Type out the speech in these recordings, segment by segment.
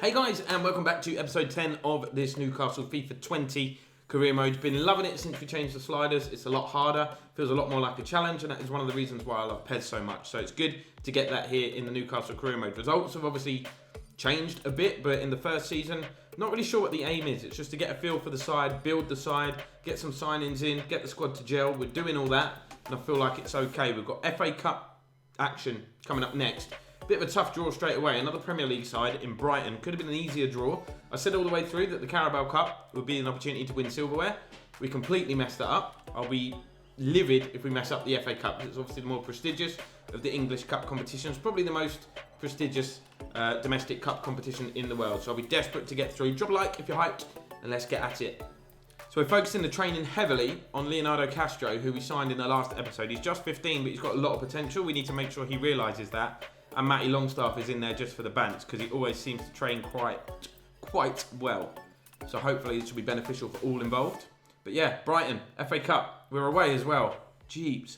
Hey guys, and welcome back to episode 10 of this Newcastle FIFA 20 career mode. Been loving it since we changed the sliders. It's a lot harder, feels a lot more like a challenge, and that is one of the reasons why I love PES so much. So it's good to get that here in the Newcastle career mode. Results have obviously changed a bit, but in the first season, not really sure what the aim is. It's just to get a feel for the side, build the side, get some signings in, get the squad to gel. We're doing all that, and I feel like it's okay. We've got FA Cup action coming up next. Bit of a tough draw straight away. Another Premier League side in Brighton. Could have been an easier draw. I said all the way through that the Carabao Cup would be an opportunity to win silverware. We completely messed that up. I'll be livid if we mess up the FA Cup. It's obviously the more prestigious of the English Cup competitions. Probably the most prestigious domestic cup competition in the world. So I'll be desperate to get through. Drop a like if you're hyped, and let's get at it. So we're focusing the training heavily on Leonardo Castro, who we signed in the last episode. He's just 15, but he's got a lot of potential. We need to make sure he realises that. And Matty Longstaff is in there just for the bants because he always seems to train quite well. So hopefully this will be beneficial for all involved. But yeah, Brighton, FA Cup. We're away as well. Jeeps.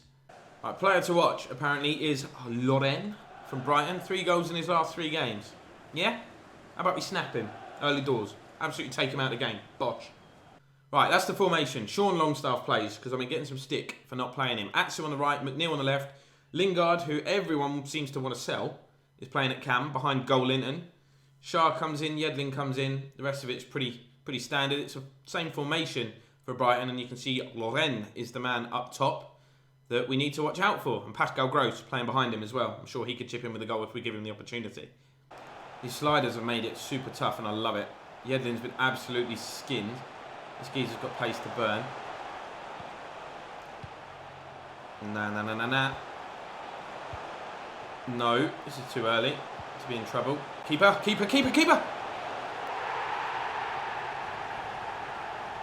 Right, player to watch apparently is Loren from Brighton. 3 goals in his last 3 games. Yeah? How about we snap him early doors? Absolutely take him out of the game. Bosh. Right, that's the formation. Sean Longstaff plays because I've been getting some stick for not playing him. Atsu on the right, McNeil on the left. Lingard, who everyone seems to want to sell, is playing at cam behind Goal Linton. Shah comes in, Yedlin comes in. The rest of it's pretty standard. It's the same formation for Brighton, and you can see Loren is the man up top that we need to watch out for. And Pascal Gross playing behind him as well. I'm sure he could chip in with a goal if we give him the opportunity. These sliders have made it super tough, and I love it. Yedlin's been absolutely skinned. This geezer's got pace to burn. Nah. No, this is too early to be in trouble. Keeper!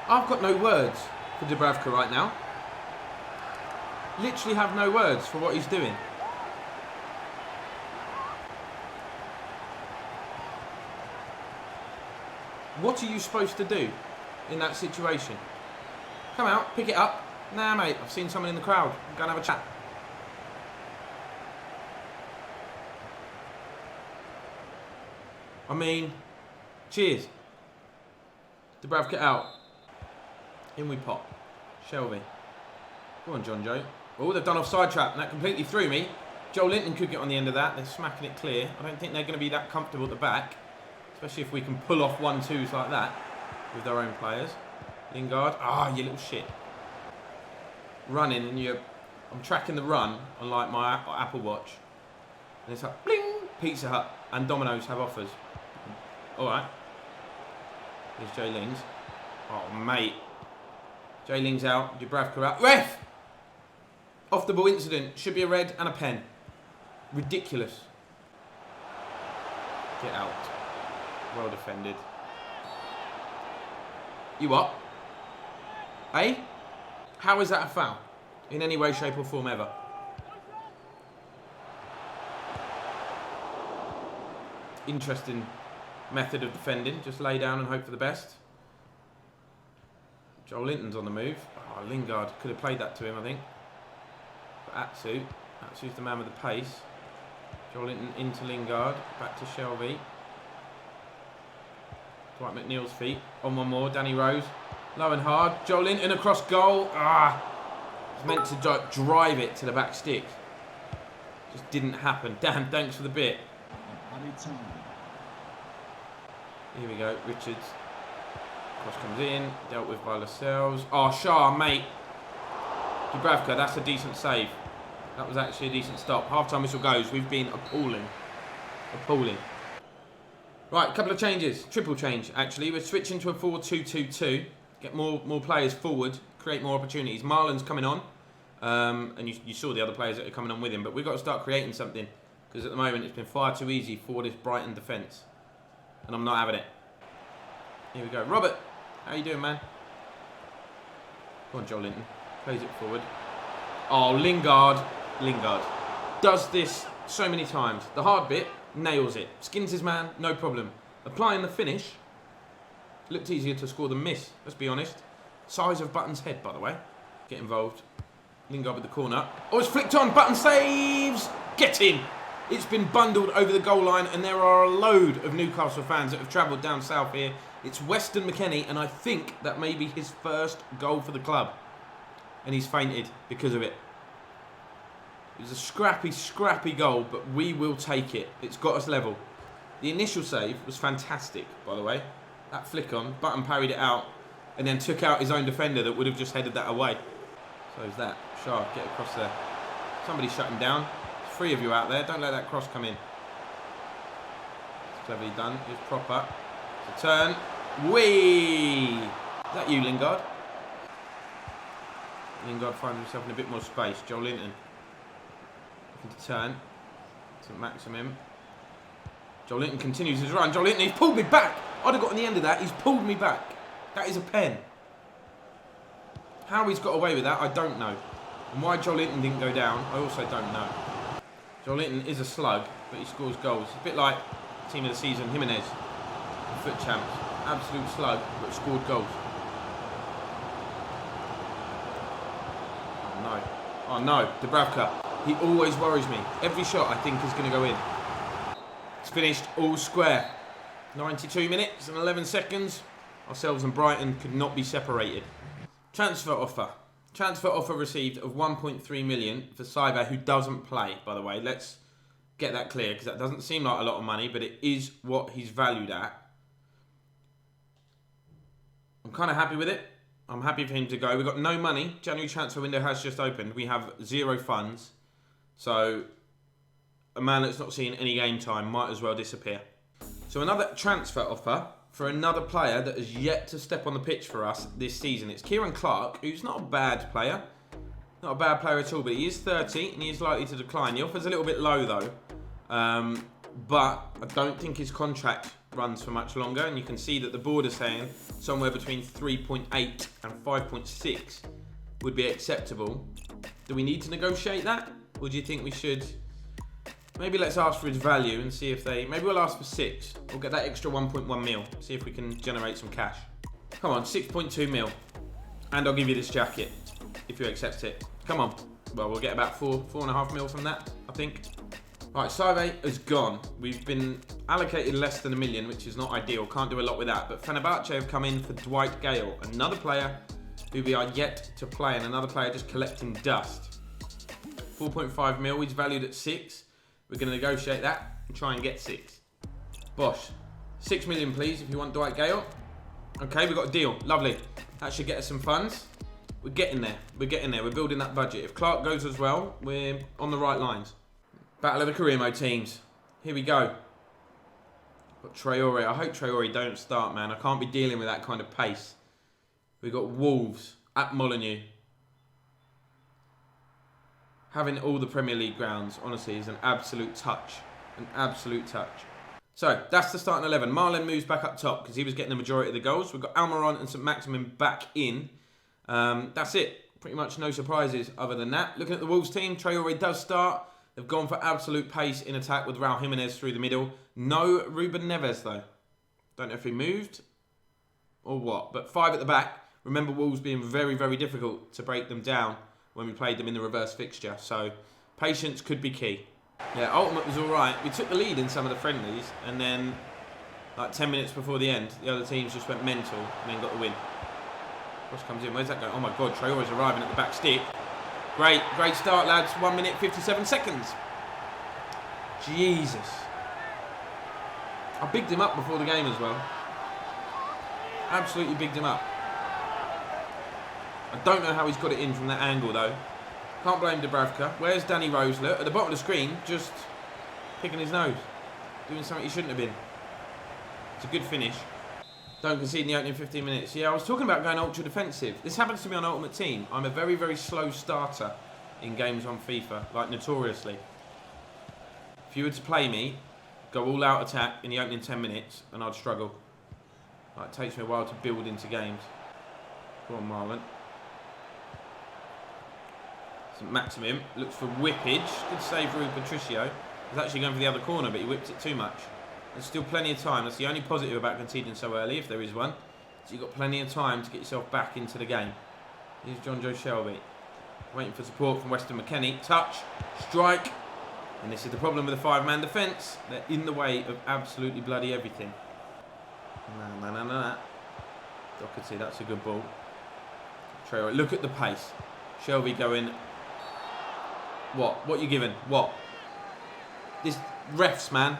I've got no words for Dubravka right now. Literally have no words for what he's doing. What are you supposed to do in that situation? Come out, pick it up. Nah, mate, I've seen someone in the crowd. Go and have a chat. I mean, cheers. Dubravka out. In we pop. Shelby. Go on, John Joe. Oh, they've done offside trap, and that completely threw me. Joel Linton could get on the end of that. They're smacking it clear. I don't think they're going to be that comfortable at the back, especially if we can pull off 1-2s like that with their own players. Lingard. Ah, you little shit. Running, and I'm tracking the run on like my Apple Watch. And it's like, bling! Pizza Hut and Domino's have offers. Alright. Here's Jay Lings. Oh, mate. Jay Lings out. Dubravka out. Ref! Off the ball incident. Should be a red and a pen. Ridiculous. Get out. Well defended. You what? Eh? How is that a foul? In any way, shape or form ever? Interesting method of defending. Just lay down and hope for the best. Joel Linton's on the move. Oh, Lingard could have played that to him, I think. But Atsu's the man with the pace. Joel Linton into Lingard. Back to Shelby. Dwight McNeil's feet. On one more. Danny Rose. Low and hard. Joel Linton across goal. It's meant to drive it to the back stick. Just didn't happen. Damn, thanks for the bit. Here we go, Richards. Cross comes in, dealt with by Lascelles. Oh, Shah, mate. Dubravka, that's a decent save. That was actually a decent stop. Half-time whistle goes. We've been appalling. Right, a couple of changes. Triple change, actually. We're switching to a 4-2-2-2. Get more players forward, create more opportunities. Marlon's coming on. And you saw the other players that are coming on with him. But we've got to start creating something. Because at the moment, it's been far too easy for this Brighton defence. And I'm not having it. Here we go. Robert, how you doing, man? Go on, Joel Linton. Plays it forward. Oh, Lingard. Does this so many times. The hard bit, nails it. Skins his man, no problem. Applying the finish, looked easier to score than miss, let's be honest. Size of Button's head, by the way. Get involved. Lingard with the corner. Oh, it's flicked on. Button saves. Get in. It's been bundled over the goal line, and there are a load of Newcastle fans that have travelled down south here. It's Weston McKennie, and I think that may be his first goal for the club. And he's fainted because of it. It was a scrappy, scrappy goal, but we will take it. It's got us level. The initial save was fantastic, by the way. That flick on, Button parried it out, and then took out his own defender that would have just headed that away. So is that. Sharp, get across there. Somebody's shutting down. There's 3 of you out there. Don't let that cross come in. It's cleverly done. It's proper. It's a turn. Whee! Is that you, Lingard? Lingard finds himself in a bit more space. Joel Linton. Looking to turn. St. Maximum. Joel Linton continues his run. Joel Linton, he's pulled me back. I'd have got on the end of that. He's pulled me back. That is a pen. How he's got away with that, I don't know. And why Joel Linton didn't go down, I also don't know. Joel Linton is a slug, but he scores goals. A bit like team of the season, Jimenez, foot champs. Absolute slug, but scored goals. Oh no. Oh no, Dubravka. He always worries me. Every shot I think is going to go in. It's finished all square. 92 minutes and 11 seconds. Ourselves and Brighton could not be separated. Transfer offer. Transfer offer received of 1.3 million for Saive, who doesn't play, by the way. Let's get that clear, because that doesn't seem like a lot of money, but it is what he's valued at. I'm kind of happy with it. I'm happy for him to go. We've got no money. January transfer window has just opened. We have 0 funds. So a man that's not seeing any game time might as well disappear. So another transfer offer for another player that has yet to step on the pitch for us this season. It's Kieran Clark, who's not a bad player. Not a bad player at all, but he is 30 and he is likely to decline. The offer's a little bit low though. But I don't think his contract runs for much longer, and you can see that the board is saying somewhere between 3.8 and 5.6 would be acceptable. Do we need to negotiate that? Or do you think we should... Maybe let's ask for his value and see if they... Maybe we'll ask for 6. We'll get that extra 1.1 mil. See if we can generate some cash. Come on, 6.2 mil. And I'll give you this jacket if you accept it. Come on. Well, we'll get about 4.5 mil from that, I think. Right, Saive has gone. We've been allocated less than $1 million, which is not ideal. Can't do a lot with that. But Fenerbahce have come in for Dwight Gale, another player who we are yet to play, and another player just collecting dust. 4.5 mil. He's valued at 6. We're going to negotiate that and try and get 6. Bosh. 6 million, please, if you want Dwight Gale. Okay, we've got a deal. Lovely. That should get us some funds. We're getting there. We're getting there. We're building that budget. If Clark goes as well, we're on the right lines. Battle of the career mode teams. Here we go. Got Traore. I hope Traore don't start, man. I can't be dealing with that kind of pace. We've got Wolves at Molineux. Having all the Premier League grounds, honestly, is an absolute touch. An absolute touch. So, that's the starting 11. Marlon moves back up top because he was getting the majority of the goals. We've got Almiron and St. Maximin back in. That's it. Pretty much no surprises other than that. Looking at the Wolves team, Traore does start. They've gone for absolute pace in attack with Raul Jimenez through the middle. No Ruben Neves, though. Don't know if he moved or what. But 5 at the back. Remember Wolves being very, very difficult to break them down when we played them in the reverse fixture. So, patience could be key. Yeah, Ultimate was all right. We took the lead in some of the friendlies. And then, like 10 minutes before the end, the other teams just went mental and then got the win. Cross comes in. Where's that going? Oh, my God. Traore's arriving at the back stick. Great start, lads. 1 minute, 57 seconds. Jesus. I bigged him up before the game as well. Absolutely bigged him up. I don't know how he's got it in from that angle, though. Can't blame Dubravka. Where's Danny Rosler? At the bottom of the screen, just picking his nose. Doing something he shouldn't have been. It's a good finish. Don't concede in the opening 15 minutes. Yeah, I was talking about going ultra defensive. This happens to me on Ultimate Team. I'm a very, very slow starter in games on FIFA, like notoriously. If you were to play me, go all out attack in the opening 10 minutes, and I'd struggle. Like, it takes me a while to build into games. Go on, Marlon. St. Maximum looks for whippage. Good save for Patricio. He's actually going for the other corner, but he whipped it too much. There's still plenty of time. That's the only positive about conceding so early, if there is one. So you've got plenty of time to get yourself back into the game. Here's John Joe Shelby. Waiting for support from Weston McKennie. Touch. Strike. And this is the problem with the 5-man defence. They're in the way of absolutely bloody everything. No. Doherty, that's a good ball. Traore, look at the pace. Shelby going. What? What you giving? What? This refs, man.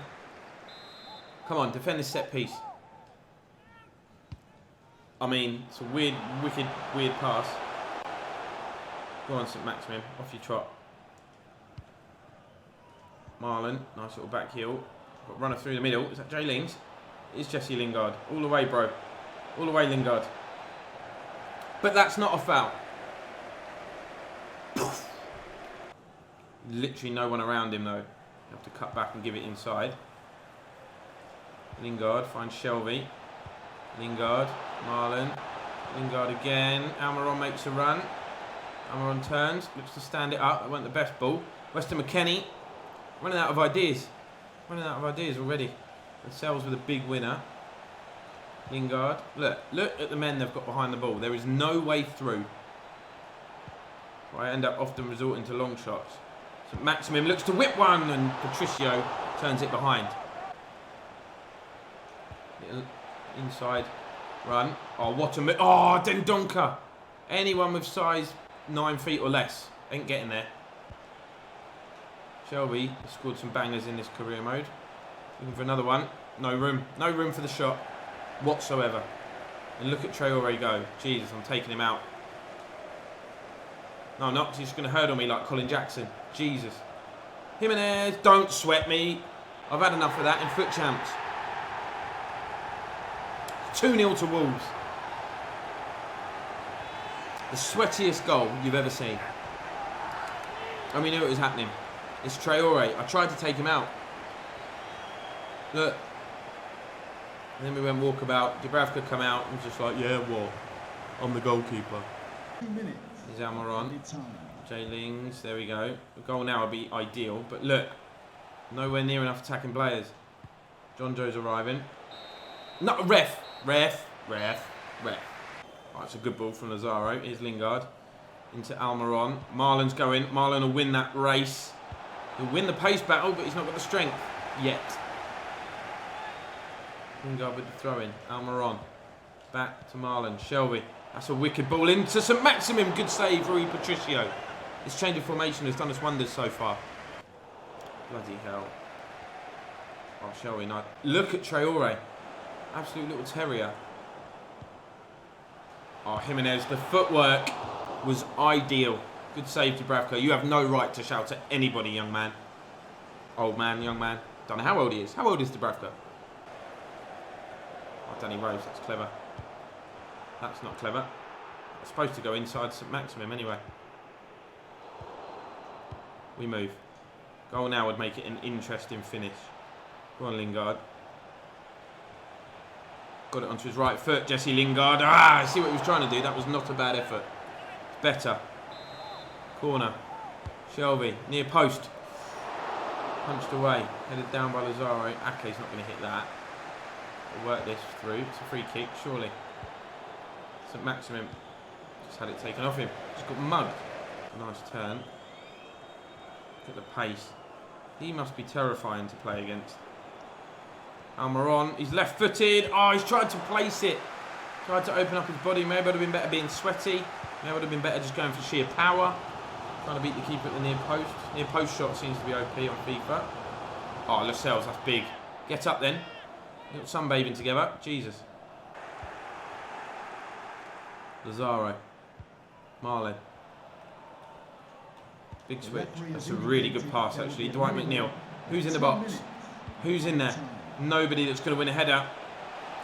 Come on, defend this set piece. I mean, it's a weird, wicked, weird pass. Go on, St. Maximin. Off you trot. Marlon, nice little back heel. Got runner through the middle. Is that Jay Lings? It is Jesse Lingard. All the way, bro. All the way, Lingard. But that's not a foul. Literally no one around him, though. You have to cut back and give it inside. Lingard finds Shelby. Lingard, Marlon. Lingard again. Almiron makes a run. Almiron turns. Looks to stand it up. That wasn't the best ball. Weston McKennie. Running out of ideas. Running out of ideas already. And Sells with a big winner. Lingard. Look at the men they've got behind the ball. There is no way through. So I end up often resorting to long shots. So Maximum looks to whip one and Patricio turns it behind. Little inside run. Oh, what a oh, Dendonka. Anyone with size 9 feet or less ain't getting there. Shelby has scored some bangers in this career mode. Looking for another one. No room. No room for the shot whatsoever. And look at Traore go. Jesus, I'm taking him out. No, I'm not. He's just going to hurdle me like Colin Jackson. Jesus. Jimenez, don't sweat me. I've had enough of that in foot champs. 2-0 to Wolves. The sweatiest goal you've ever seen. And we knew it was happening. It's Traore. I tried to take him out. Look. And then we went walkabout. Dubravka come out and was just like, yeah, what? I'm the goalkeeper. 2 minutes. Here's Almiron. Jay Lings. There we go. The goal now would be ideal. But look. Nowhere near enough attacking players. John Joe's arriving. No, ref. Right, it's a good ball from Lazaro. Here's Lingard. Into Almiron. Marlon's going. Marlon will win that race. He'll win the pace battle, but he's not got the strength yet. Lingard with the throw-in. Almiron. Back to Marlon. Shelby. That's a wicked ball into St. Maximum. Good save, Rui Patricio. This change of formation has done us wonders so far. Bloody hell. Oh, Shelby. Nice. Look at Traore. Absolute little terrier. Oh, Jimenez. The footwork was ideal. Good save, Dubravka. You have no right to shout at anybody, young man. Old man, young man. Don't know how old he is. How old is Dubravka? Oh, Danny Rose. That's clever. That's not clever. It's supposed to go inside St. Maximum anyway. We move. Goal now would make it an interesting finish. Go on, Lingard. Got it onto his right foot, Jesse Lingard. Ah, I see what he was trying to do. That was not a bad effort. It's better. Corner. Shelby, near post. Punched away. Headed down by Lazaro. Ake's not going to hit that. We'll work this through. It's a free kick, surely. St. Maximum just had it taken off him. Just got mugged. A nice turn. Look at the pace. He must be terrifying to play against. Almiron, he's left-footed. Oh, he's tried to place it. Tried to open up his body. Maybe it would have been better being sweaty. Maybe it would have been better just going for sheer power. Trying to beat the keeper at the near post. Near post shot seems to be OP on FIFA. Oh, Lascelles, that's big. Get up then. You got sunbathing together. Jesus. Lazaro. Marlon. Big switch. That's a really good pass, actually. Dwight McNeil. Who's in the box? Who's in there? Nobody that's going to win a header.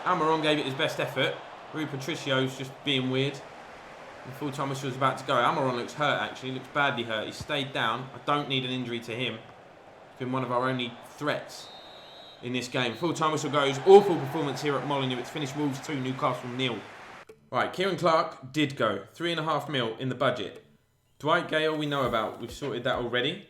Almiron gave it his best effort. Rui Patricio's just being weird. The full-time whistle was about to go. Almiron looks hurt, actually. He looks badly hurt. He stayed down. I don't need an injury to him. He's been one of our only threats in this game. Full-time whistle goes. Awful performance here at Molineux. It's finished Wolves 2, Newcastle 0. Right, Kieran Clark did go. 3.5 mil in the budget. Dwight Gale we know about. We've sorted that already.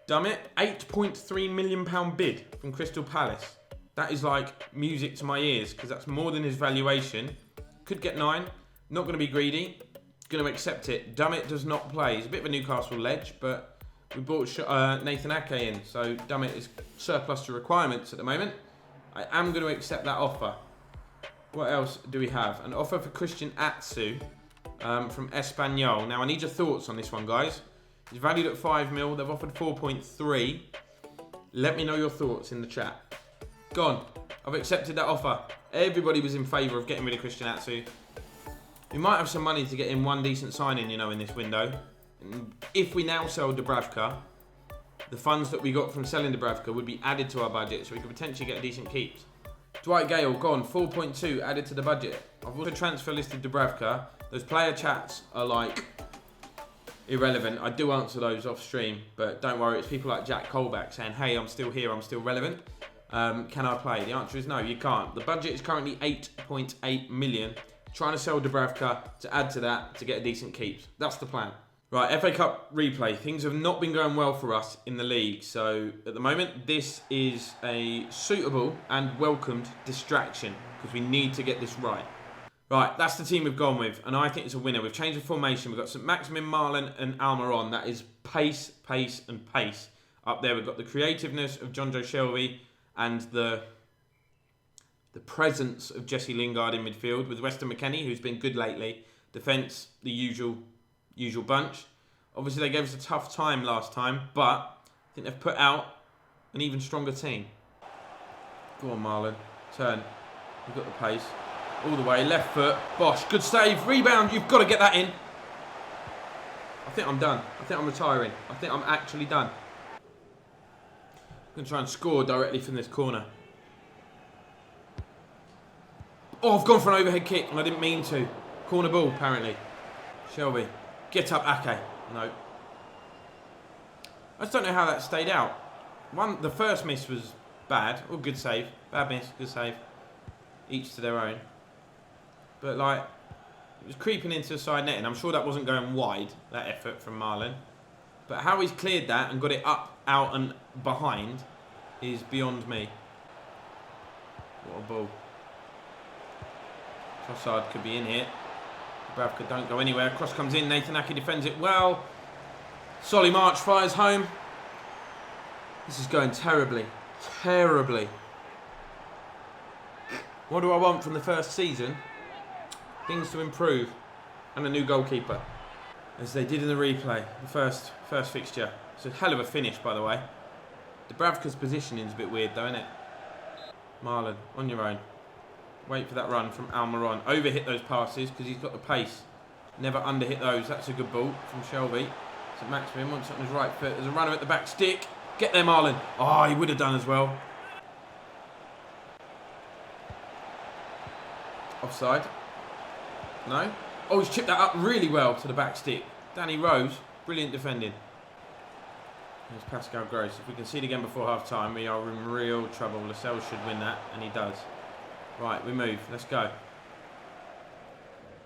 Dummett, £8.3 million bid from Crystal Palace. That is like music to my ears because that's more than his valuation. Could get 9. Not going to be greedy. Going to accept it. Dummett does not play. He's a bit of a Newcastle ledge, but We bought Nathan Ake in, so Dummett is surplus to requirements at the moment. I am going to accept that offer. What else do we have? An offer for Christian Atsu from Espanyol. Now, I need your thoughts on this one, guys. He's valued at 5 mil. They've offered 4.3. Let me know your thoughts in the chat. Gone. I've accepted that offer. Everybody was in favour of getting rid of Christian Atsu. We might have some money to get in one decent signing, you know, in this window. And if we now sell Dubravka, the funds that we got from selling Dubravka would be added to our budget, so we could potentially get a decent keeps. Dwight Gale, gone. 4.2 added to the budget. I've also transfer listed Dubravka. Those player chats are like irrelevant. I do answer those off stream, but don't worry, it's people like Jack Colback saying, hey, I'm still here, I'm still relevant. Can I play? The answer is no, you can't. The budget is currently 8.8 million. Trying to sell Dubravka to add to that to get a decent keeps. That's the plan. Right, FA Cup replay. Things have not been going well for us in the league. So at the moment, this is a suitable and welcomed distraction because we need to get this right. Right, that's the team we've gone with, and I think it's a winner. We've changed the formation. We've got St. Maximin, Marlon, and Almiron. That is pace, pace, and pace. Up there, we've got the creativeness of John Joe Shelby and the presence of Jesse Lingard in midfield with Weston McKennie, who's been good lately. Defence, the usual bunch. Obviously, they gave us a tough time last time, but I think they've put out an even stronger team. Go on, Marlon. Turn. You've got the pace. All the way. Left foot. Bosh. Good save. Rebound. You've got to get that in. I think I'm done. I think I'm retiring. I think I'm actually done. I'm going to try and score directly from this corner. Oh, I've gone for an overhead kick and I didn't mean to. Corner ball, apparently. Shelby. Get up, Ake. No. I just don't know how that stayed out. The first miss was bad. Oh, good save. Bad miss, good save. Each to their own. But, like, it was creeping into the side netting. I'm sure that wasn't going wide, that effort from Marlon. But how he's cleared that and got it up, out and behind is beyond me. What a ball. Trossard could be in here. Dubravka don't go anywhere. Cross comes in. Nathan Ake defends it well. Solly March fires home. This is going terribly. Terribly. What do I want from the first season? Things to improve. And a new goalkeeper. As they did in the replay. The first fixture. It's a hell of a finish, by the way. Dubravka's positioning is a bit weird, though, isn't it? Marlon, on your own. Wait for that run from Almiron. Overhit those passes because he's got the pace. Never underhit those. That's a good ball from Shelby. St. Maximin wants it on his right foot. There's a runner at the back stick. Get there, Marlon. Oh, he would have done as well. Offside. No. Oh, he's chipped that up really well to the back stick. Danny Rose. Brilliant defending. There's Pascal Gross. If we can see it again before half-time, we are in real trouble. Lascelles should win that, and he does. Right, we move. Let's go.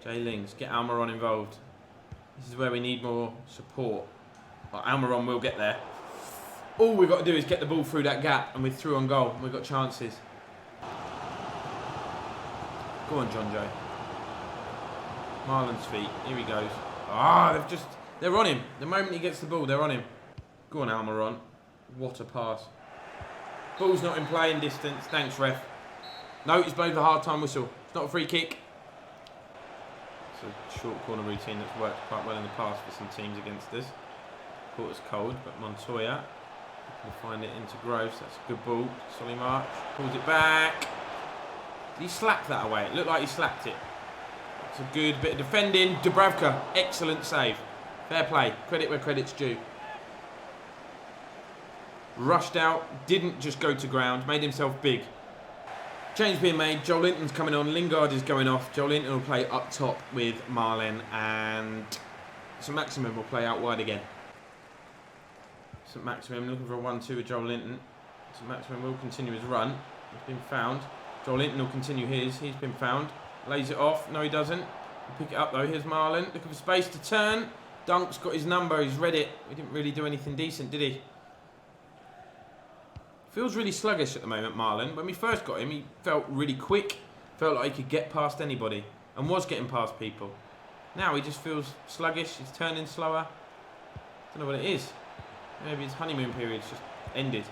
Jay Lings, get Almiron involved. This is where we need more support. Well, Almiron will get there. All we've got to do is get the ball through that gap, and we're through on goal. We've got chances. Go on, John Joe. Marlon's feet. Here he goes. Ah, they're on him. The moment he gets the ball, they're on him. Go on, Almiron. What a pass. Ball's not in playing distance. Thanks, ref. No, he's blown the hard-time whistle. It's not a free kick. It's a short corner routine that's worked quite well in the past for some teams against us. Caught us cold, but Montoya can find it into Groves. That's a good ball. Solly March pulls it back. Did he slap that away? It looked like he slapped it. It's a good bit of defending. Dubravka, excellent save. Fair play. Credit where credit's due. Rushed out, didn't just go to ground, made himself big. Change being made, Joel Linton's coming on, Lingard is going off. Joel Linton will play up top with Marlon, and St. Maximin will play out wide again. St. Maximin looking for a 1-2 with Joel Linton. St. Maximin will continue his run. He's been found. Joel Linton will continue his. He's been found. Lays it off. No, he doesn't. He'll pick it up though. Here's Marlon. Looking for space to turn. Dunk's got his number. He's read it. He didn't really do anything decent, did he? Feels really sluggish at the moment, Marlon. When we first got him, he felt really quick. Felt like he could get past anybody. And was getting past people. Now he just feels sluggish. He's turning slower. Don't know what it is. Maybe his honeymoon period's just ended.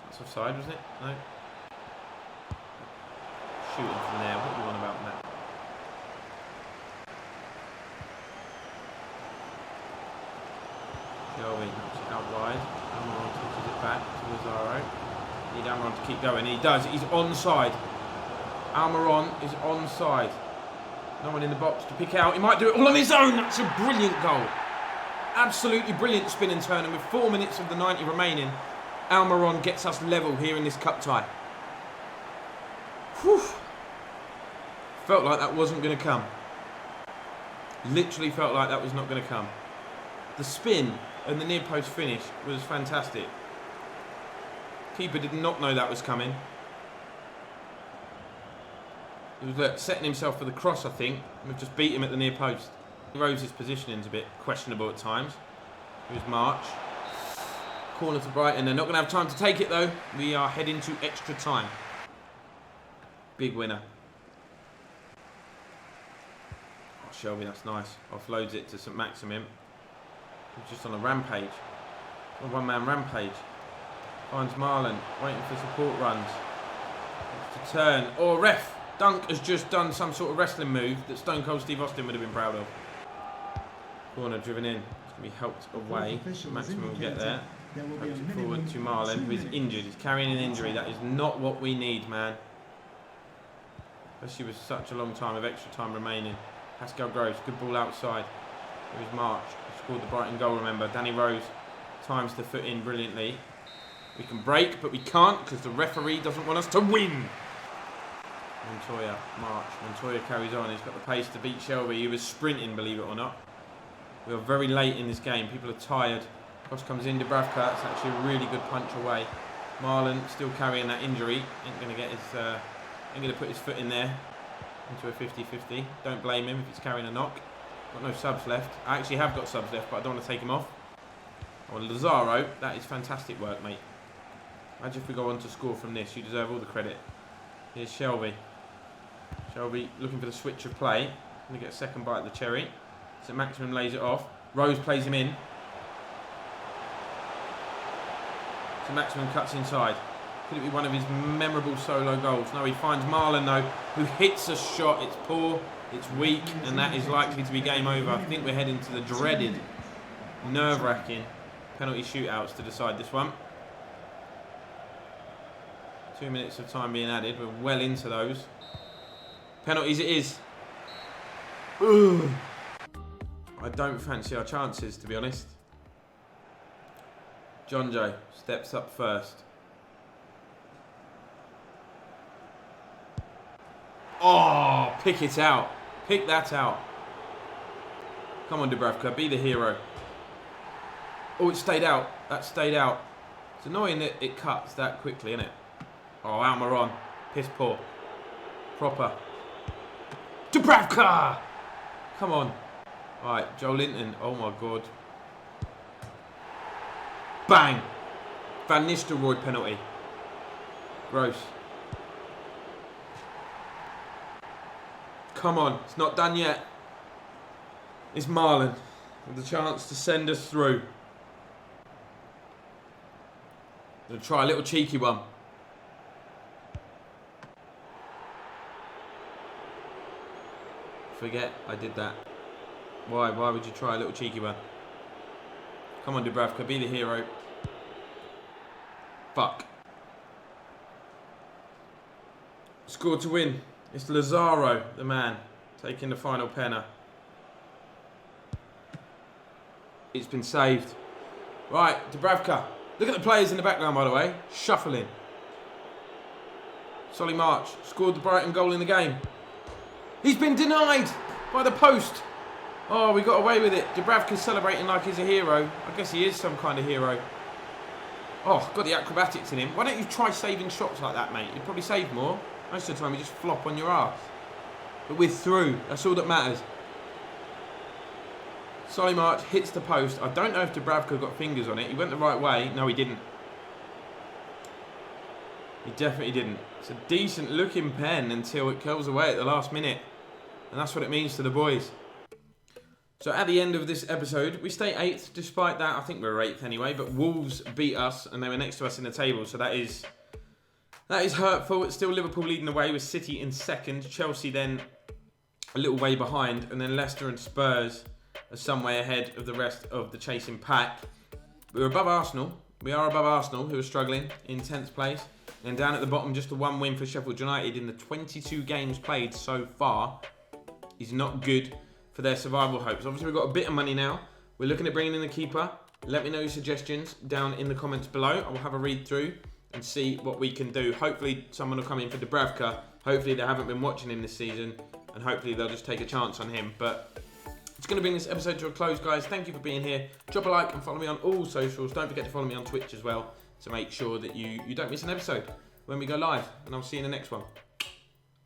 That's offside, wasn't it? No. Shooting from there. What do you want about that? Shelby knocks it out wide. Almiron touches it back to Lazaro. Need Almiron to keep going. He does. He's onside. Almiron is onside. No one in the box to pick out. He might do it all on his own. That's a brilliant goal. Absolutely brilliant spin and turn. And with 4 minutes of the 90 remaining, Almiron gets us level here in this cup tie. Whew. Felt like that wasn't going to come. Literally felt like that was not going to come. The spin and the near post finish was fantastic. Keeper did not know that was coming. He was setting himself for the cross, I think. We've just beat him at the near post. Rose's positioning's a bit questionable at times. Here's March. Corner to Brighton. They're not going to have time to take it though. We are heading to extra time. Big winner. Oh, Shelby, that's nice. Offloads it to St Maximum. He's just on a rampage. A one-man rampage. Finds Marlon. Waiting for support runs. To turn. Oh, ref! Dunk has just done some sort of wrestling move that Stone Cold Steve Austin would have been proud of. Corner driven in. It's going to be helped away. Maximum will get there. Helps it forward to Marlon, who is injured. He's carrying an injury. That is not what we need, man. Especially with such a long time of extra time remaining. Pascal Groves, good ball outside. Here's March. He scored the Brighton goal, remember. Danny Rose times the foot in brilliantly. We can break, but we can't because the referee doesn't want us to win. Montoya, March. Montoya carries on. He's got the pace to beat Shelby. He was sprinting, believe it or not. We are very late in this game. People are tired. Cross comes in. Dubravka. That's actually a really good punch away. Marlon still carrying that injury. Ain't going to get his. Ain't going to put his foot in there into a 50-50. Don't blame him if he's carrying a knock. Got no subs left. I actually have got subs left, but I don't want to take him off. Oh, Lazaro. That is fantastic work, mate. Imagine if we go on to score from this. You deserve all the credit. Here's Shelby. Shelby looking for the switch of play. Going to get a second bite of the cherry. St Maximum lays it off. Rose plays him in. St Maximum cuts inside. Could it be one of his memorable solo goals? No, he finds Marlon though, who hits a shot. It's poor, it's weak, and that is likely to be game over. I think we're heading to the dreaded, nerve-wracking penalty shootouts to decide this one. 2 minutes of time being added. We're well into those. Penalties it is. Ugh. I don't fancy our chances, to be honest. John Joe steps up first. Oh, pick it out. Pick that out. Come on, Dubravka, be the hero. Oh, it stayed out. That stayed out. It's annoying that it cuts that quickly, isn't it? Oh, Almiron. Piss poor. Proper. Dubravka! Come on. Alright, Joe Linton. Oh my god. Bang! Van Nistelrooy penalty. Gross. Come on, it's not done yet. It's Marlon with the chance to send us through. Gonna try a little cheeky one. Forget I did that. Why? Why would you try a little cheeky one? Come on, Dubravka, be the hero. Fuck. Score to win. It's Lazaro, the man, taking the final penner. It's been saved. Right, Dubravka. Look at the players in the background, by the way. Shuffling. Solly March scored the Brighton goal in the game. He's been denied by the post. Oh, we got away with it. Dubravka's celebrating like he's a hero. I guess he is some kind of hero. Oh, got the acrobatics in him. Why don't you try saving shots like that, mate? You'd probably save more. Most of the time you just flop on your ass. But we're through. That's all that matters. Solly March hits the post. I don't know if Dubravka got fingers on it. He went the right way. No, he didn't. He definitely didn't. It's a decent looking pen until it curls away at the last minute. And that's what it means to the boys. So at the end of this episode, we stay 8th. Despite that, I think we're 8th anyway, but Wolves beat us and they were next to us in the table, so that is hurtful. It's still Liverpool leading the way with City in 2nd, Chelsea then a little way behind, and then Leicester and Spurs are some way ahead of the rest of the chasing pack. We're above Arsenal. We are above Arsenal, who are struggling in 10th place. And down at the bottom, just a 1 win for Sheffield United in the 22 games played so far is not good for their survival hopes. Obviously, we've got a bit of money now. We're looking at bringing in the keeper. Let me know your suggestions down in the comments below. I will have a read through and see what we can do. Hopefully, someone will come in for Dubravka. Hopefully, they haven't been watching him this season, and hopefully, they'll just take a chance on him. But it's going to bring this episode to a close, guys. Thank you for being here. Drop a like and follow me on all socials. Don't forget to follow me on Twitch as well to make sure that you don't miss an episode when we go live. And I'll see you in the next one.